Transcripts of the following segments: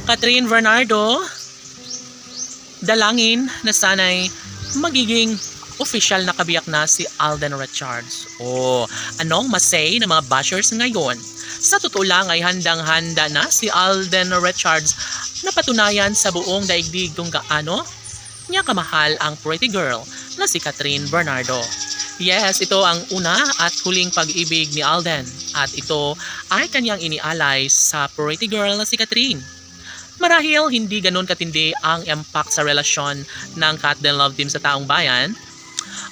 Catherine Bernardo, dalangin na sana'y magiging official na kabiyak na si Alden Richards. Anong masay ng mga bashers ngayon? Sa totoo lang ay handang-handa na si Alden Richards na patunayan sa buong daigdig kung gaano niya kamahal ang pretty girl na si Catherine Bernardo. Yes, ito ang una at huling pag-ibig ni Alden at ito ay kanyang inialay sa pretty girl na si Catherine. Marahil hindi ganun katindi ang impact sa relasyon ng Cat Den Love Team sa taong bayan.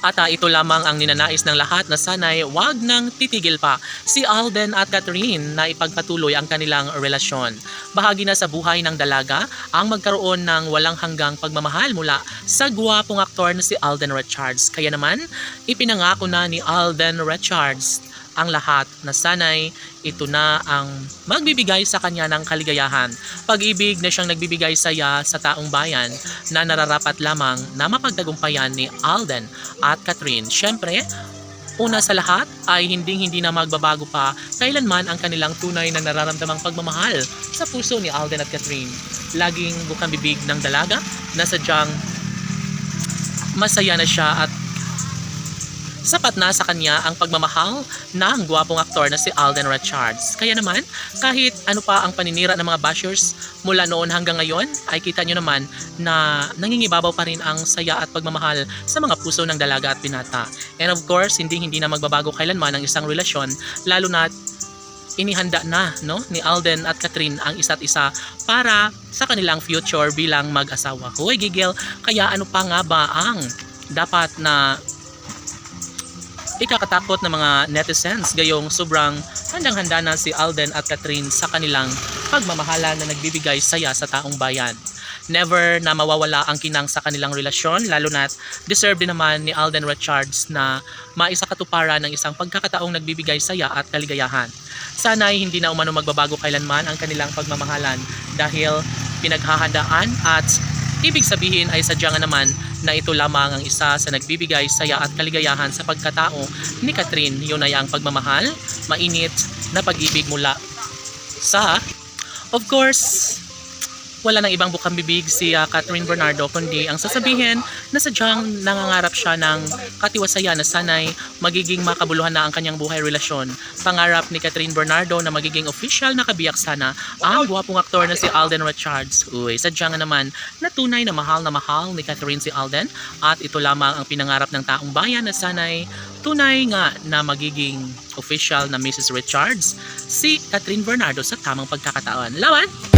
At ito lamang ang ninanais ng lahat na sana'y wag nang titigil pa si Alden at Catherine na ipagpatuloy ang kanilang relasyon. Bahagi na sa buhay ng dalaga ang magkaroon ng walang hanggang pagmamahal mula sa gwapong aktor na si Alden Richards. Kaya naman, ipinangako na ni Alden Richards ang lahat na sana'y ito na ang magbibigay sa kanya ng kaligayahan. Pag-ibig na siyang nagbibigay saya sa taong bayan na nararapat lamang na mapagtagumpayan ni Alden at Catherine. Siyempre, una sa lahat ay hindi na magbabago pa kailanman ang kanilang tunay na nararamdamang pagmamahal sa puso ni Alden at Catherine. Laging bukang bibig ng dalaga na sadyang masaya na siya at sapat na sa kanya ang pagmamahal ng gwapong aktor na si Alden Richards. Kaya naman, kahit ano pa ang paninira ng mga bashers mula noon hanggang ngayon, ay kita nyo naman na nangingibabaw pa rin ang saya at pagmamahal sa mga puso ng dalaga at binata. And of course, hindi na magbabago kailanman ang isang relasyon, lalo na inihanda na ni Alden at Catherine ang isa't isa para sa kanilang future bilang mag-asawa. Hoy gigil, kaya ano pa nga ba ang dapat na ikakatakot ng mga netizens gayong sobrang handang-handa na si Alden at Catherine sa kanilang pagmamahala na nagbibigay saya sa taong bayan. Never na mawawala ang kinang sa kanilang relasyon, lalo na deserve din naman ni Alden Richards na maisakatuparan ng isang pagkakataong nagbibigay saya at kaligayahan. Sana'y hindi na umano magbabago kailanman ang kanilang pagmamahalan dahil pinaghahandaan at ibig sabihin ay sadyang naman na ito lamang ang isa sa nagbibigay saya at kaligayahan sa pagkatao ni Catherine. Yun ay ang pagmamahal, mainit na pag-ibig mula sa, of course, wala nang ibang bukang bibig si Catherine Bernardo kundi ang sasabihin na sadyang nangangarap siya ng katiwasaya na sana'y magiging makabuluhan na ang kanyang buhay relasyon. Pangarap ni Catherine Bernardo na magiging official na kabiyak sana ang gwapong aktor na si Alden Richards. Sadyang naman na tunay na mahal ni Catherine si Alden at ito lamang ang pinangarap ng taong bayan na sana'y tunay nga na magiging official na Mrs. Richards si Catherine Bernardo sa tamang pagkakataon. Lawan!